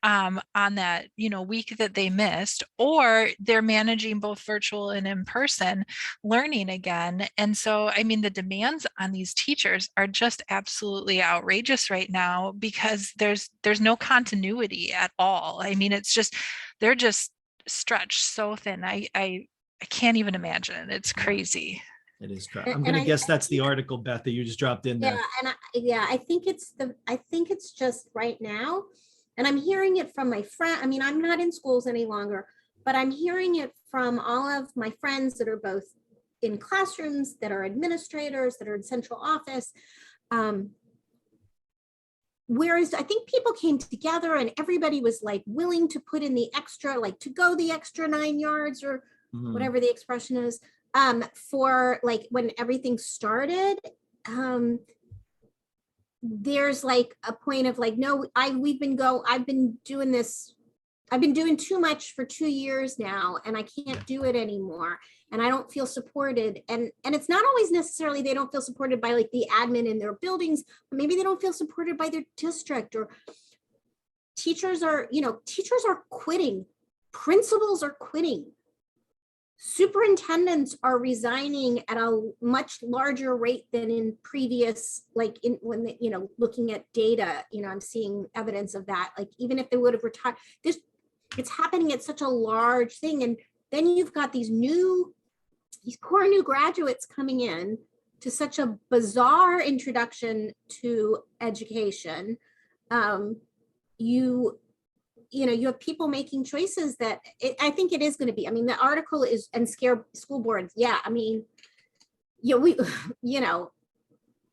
on that, you know, week that they missed, or they're managing both virtual and in person learning again. And so, I mean, the demands on these teachers are just absolutely outrageous right now, because there's no continuity at all. I mean, it's just, they're just stretched so thin. I can't even imagine. It's crazy. It is correct. And- I'm and gonna I- guess that's the article, Beth, that you just dropped in Yeah, there. and I think it's just right now, and I'm hearing it from my friend. I mean, I'm not in schools any longer, but I'm hearing it from all of my friends that are both in classrooms, that are administrators, that are in central office. Whereas I think people came together and everybody was like willing to put in the extra, like to go the extra 9 yards or Mhm. whatever the expression is, for like when everything started. There's like a point of like, no, I've been doing this. I've been doing too much for 2 years now and I can't do it anymore. And I don't feel supported. And it's not always necessarily they don't feel supported by like the admin in their buildings, but maybe they don't feel supported by their district, or teachers are quitting. Principals are quitting. Superintendents are resigning at a much larger rate than in previous, looking at data, I'm seeing evidence of that. Like, even if they would have retired, it's happening at such a large thing. And then you've got these core new graduates coming in to such a bizarre introduction to education. You have people making choices that I think it is going to be. I mean, the article is, and scare school boards. Yeah. I mean,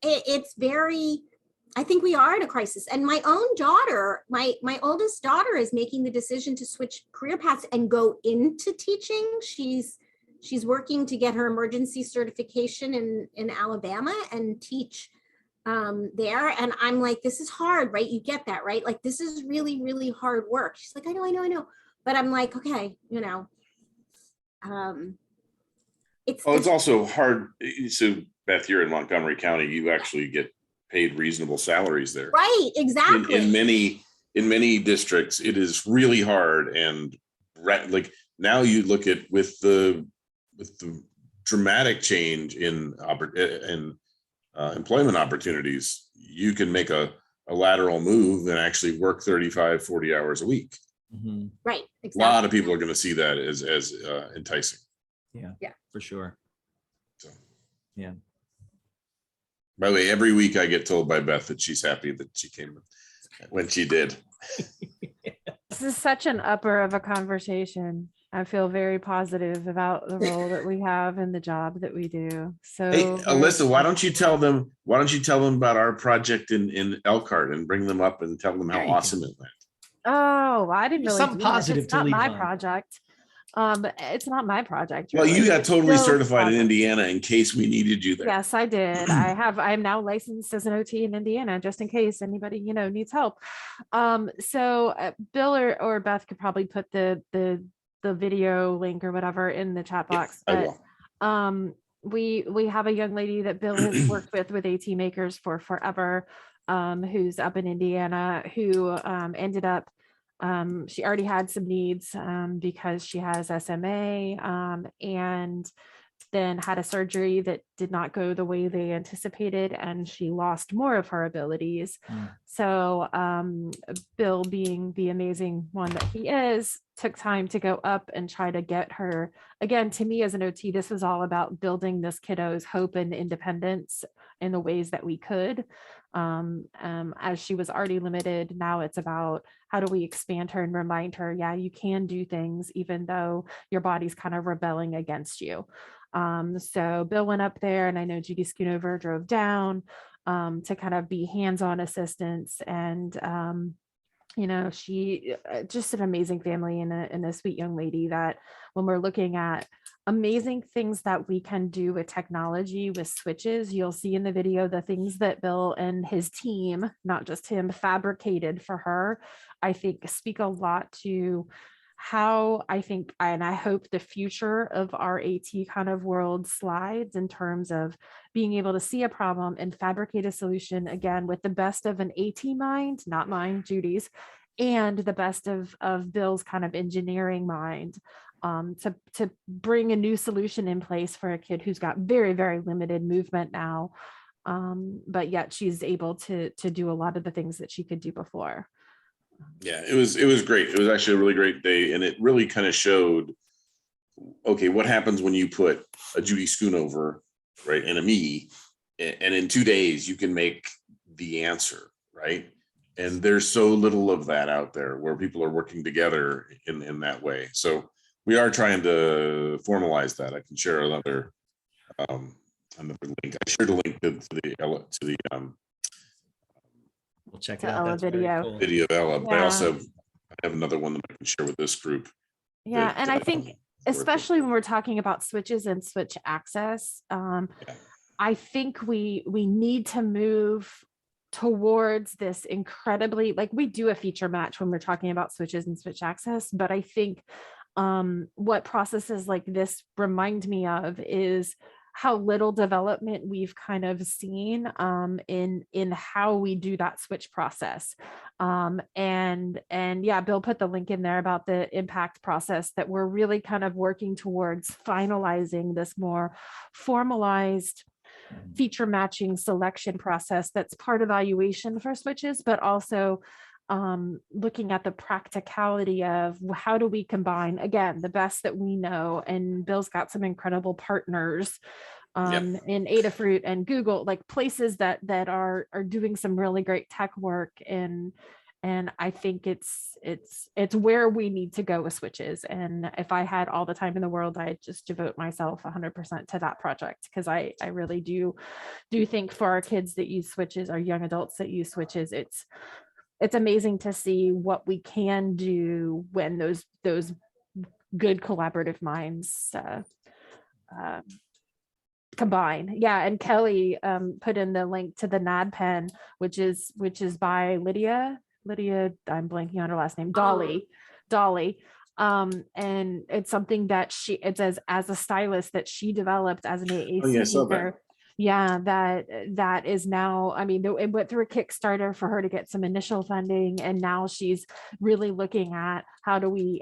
it's very, I think we are in a crisis. And my own daughter, my oldest daughter is making the decision to switch career paths and go into teaching. She's working to get her emergency certification in Alabama and teach there. And I'm like, this is hard, right? You get that, right? Like, this is really, really hard work. She's like, I know. But I'm like, okay, it's also hard. So Beth, you're in Montgomery County, you actually get paid reasonable salaries there. Right, exactly. In many districts, it is really hard. And like now you look at with the dramatic change in employment opportunities, you can make a lateral move and actually work 35, 40 hours a week. Mhm. Right, A exactly. lot of people are going to see that as enticing. Yeah, for sure. So, yeah. By the way, every week I get told by Beth that she's happy that she came when she did. This is such an upper of a conversation. I feel very positive about the role that we have and the job that we do. So, Hey, very Alyssa, why don't you excited. tell them about our project in Elkhart and bring them up and tell them how There you awesome go. it went? Oh, I didn't There's really something do much. positive It's to not leave my on. project. It's not my project. Well, you really. got It's totally Bill's certified in project. Indiana in case we needed you there. Yes, I did. I am now licensed as an OT in Indiana, just in case anybody, needs help. So Bill or Beth could probably put the video link or whatever in the chat box. I But we have a young lady that Bill has worked with AT Makers for forever, who's up in Indiana, who ended up she already had some needs because she has SMA, and then had a surgery that did not go the way they anticipated, and she lost more of her abilities. So Bill, being the amazing one that he is, took time to go up and try to get her. Again, to me as an OT, this was all about building this kiddo's hope and independence in the ways that we could. As she was already limited, now it's about how do we expand her and remind her, yeah, you can do things even though your body's kind of rebelling against you. So Bill went up there, and I know Judy Schoonover drove down to kind of be hands-on assistance. And she just an amazing family and a sweet young lady that when we're looking at amazing things that we can do with technology, with switches, you'll see in the video the things that Bill and his team, not just him, fabricated for her, I think speak a lot to how I think, and I hope the future of our AT kind of world slides in terms of being able to see a problem and fabricate a solution, again, with the best of an AT mind, not mine, Judy's, and the best of Bill's kind of engineering mind, to bring a new solution in place for a kid who's got very, very limited movement now. But yet she's able to do a lot of the things that she could do before. Yeah, it was great. It was actually a really great day, and it really kind of showed, okay, what happens when you put a Judy Schoonover right, and a me, and in 2 days you can make the answer, right? And there's so little of that out there where people are working together in that way. So we are trying to formalize that. I can share another link. I shared a link to the We'll check To it out. Ella That's very video. cool. video of Ella, but I Yeah. also have another one that I can share with this group. Yeah, that, and I think worth it. especially when we're talking about switches and switch access, Yeah. I think we need to move towards this incredibly, like, we do a feature match when we're talking about switches and switch access, but I think what processes like this remind me of is how little development we've kind of seen in how we do that switch process. And yeah, Bill put the link in there about the impact process, that we're really kind of working towards finalizing this more formalized feature matching selection process that's part evaluation for switches, but also looking at the practicality of how do we combine, again, the best that we know. And Bill's got some incredible partners in Adafruit and Google, like places that are doing some really great tech work. And I think it's where we need to go with switches. And if I had all the time in the world, I'd just devote myself 100% to that project, because I really do think for our kids that use switches, our young adults that use switches, it's amazing to see what we can do when those good collaborative minds combine. Yeah, and Kelly put in the link to the NAD pen, which is by Lydia, I'm blanking on her last name, Dolly. And it's something that it's as a stylist that she developed as an AAC Oh, yeah, I saw that. user. Yeah, that is now, I mean, it went through a Kickstarter for her to get some initial funding, and now she's really looking at how do we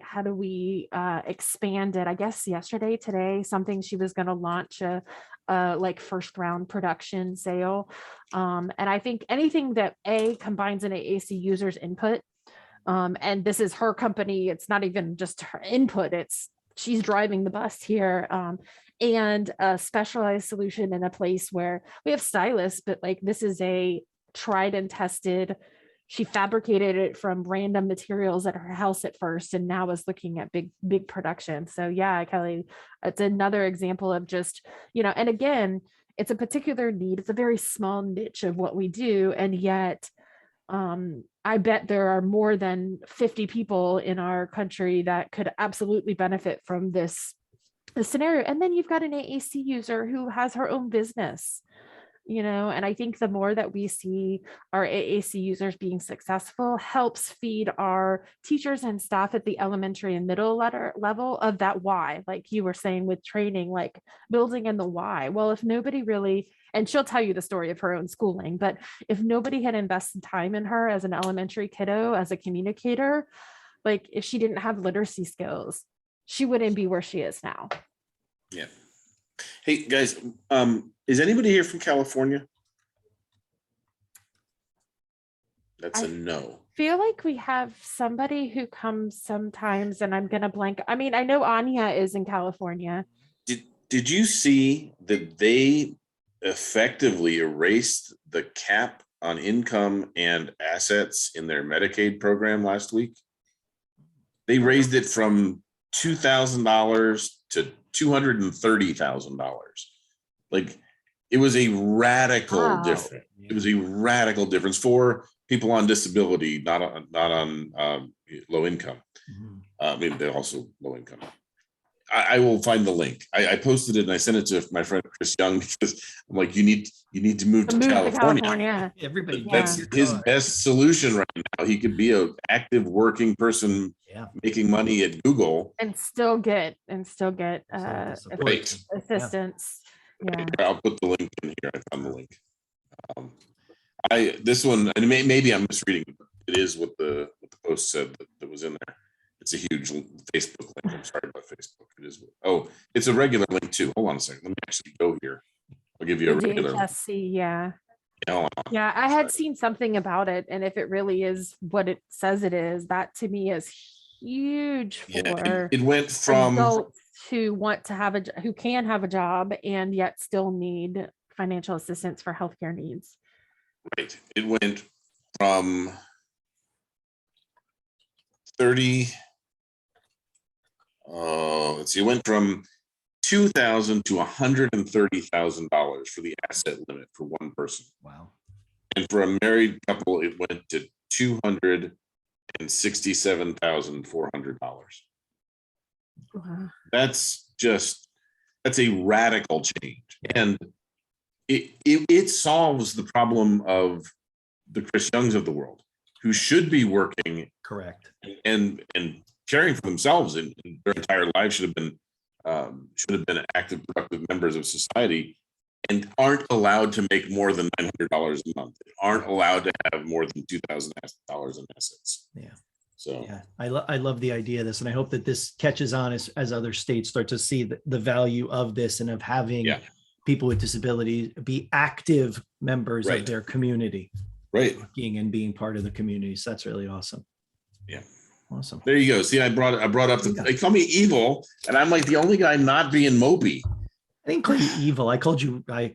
expand it. I guess today, something she was going to launch a like first round production sale. And I think anything that combines an AAC user's input, and this is her company, it's not even just her input, she's driving the bus here, and a specialized solution in a place where we have stylists, but like this is a tried and tested. She fabricated it from random materials at her house at first, and now is looking at big production. So yeah, Kelly, it's another example of just, and again, it's a particular need. It's a very small niche of what we do, and yet I bet there are more than 50 people in our country that could absolutely benefit from this scenario. And then you've got an AAC user who has her own business, and I think the more that we see our AAC users being successful helps feed our teachers and staff at the elementary and middle level of that why, like you were saying with training, like building in the why. Well, if nobody really, and she'll tell you the story of her own schooling, but if nobody had invested time in her as an elementary kiddo, as a communicator, like if she didn't have literacy skills, she wouldn't be where she is now. Yeah. Hey guys, is anybody here from California? That's a no. Feel like we have somebody who comes sometimes, and I'm gonna blank. I mean, I know Anya is in California. Did you see that they effectively erased the cap on income and assets in their Medicaid program last week? They raised it from $2,000 to $230,000. Like, it was a radical difference. It was a radical difference for people on disability, not on low income. I mean, they're also low income. I will find the link. I posted it and I sent it to my friend Chris Young, because I'm like, you need to move to California. Everybody, That's his best solution right now. He could be an active working person making money at Google and still get Right. assistance. Yeah. I'll put the link in here. I found the link. This one, and maybe I'm misreading, but it is what the post said that was in there. It's a huge Facebook link. I'm sorry about Facebook. It is. Oh, it's a regular link too. Hold on a second. Let me actually go here. I'll give you a regular. DHSC, yeah. Yeah, I had seen something about it, and if it really is what it says it is, that to me is huge for it went from adults who want to have who can have a job and yet still need financial assistance for healthcare needs. Right. It went from 30. Let's see. It went from $2,000 to $130,000 for the asset limit for one person. Wow. And for a married couple, it went to $267,400. Wow. That's a radical change. And it solves the problem of the Chris Youngs of the world, who should be working Correct. and caring for themselves in their entire lives, should have been active, productive members of society, and aren't allowed to make more than $900 a month. They aren't allowed to have more than $2,000 in assets. Yeah. So yeah, I love the idea of this, and I hope that this catches on as other states start to see the value of this and of having people with disabilities be active members of their community, right, being part of the community. So that's really awesome. Yeah. Awesome. There you go. See, I brought up they call me evil, and I'm like the only guy not being mopey. I didn't call you evil. I called you. Well,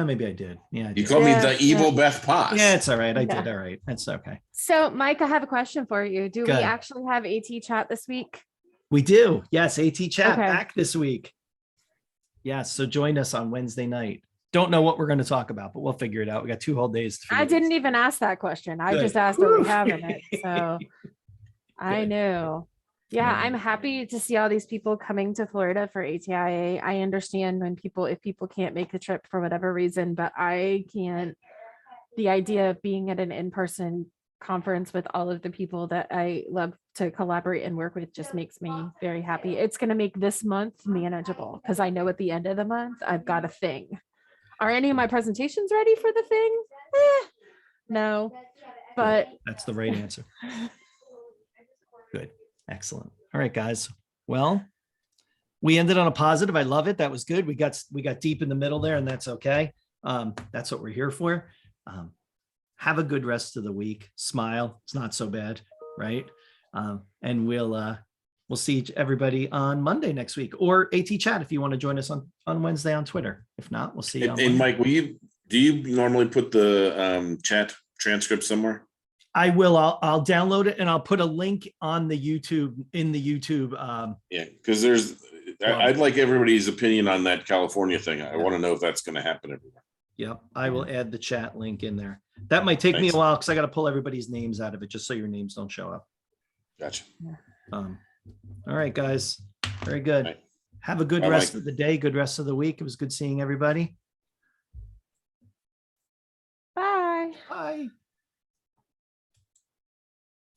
maybe I did. Yeah. You called me the evil Beth Potts. Yeah, it's all right. I did. All right. That's okay. So, Mike, I have a question for you. Do Good. we actually have AT chat this week? We do. Yes. AT chat Okay. back this week. Yes. So join us on Wednesday night. Don't know what we're going to talk about, but we'll figure it out. We got 2 whole days. To I didn't even ask that question. I Good. just asked are we having it. So I knew. Yeah, I'm happy to see all these people coming to Florida for ATIA. I understand if people can't make the trip for whatever reason, but I can't. The idea of being at an in-person conference with all of the people that I love to collaborate and work with just makes me very happy. It's going to make this month manageable because I know at the end of the month, I've got a thing. Are any of my presentations ready for the thing? No, but that's the right answer. Good. Excellent. All right, guys. Well, we ended on a positive. I love it. That was good. We got deep in the middle there, and that's okay. That's what we're here for. Have a good rest of the week. Smile. It's not so bad, right? And we'll see everybody on Monday next week, or AT chat if you want to join us on Wednesday on Twitter. If not, we'll see you on And Monday. Mike, do you normally put the chat transcript somewhere? I will. I'll download it and I'll put a link on the YouTube Yeah, because I'd like everybody's opinion on that California thing. I want to know if that's going to happen everywhere. Yep, I will add the chat link in there. That might take me a while because I got to pull everybody's names out of it just so your names don't show up. Gotcha. All right, guys. Very good. Right. Have a good Bye, rest Mike. of the day. Good rest of the week. It was good seeing everybody. bye. Bye.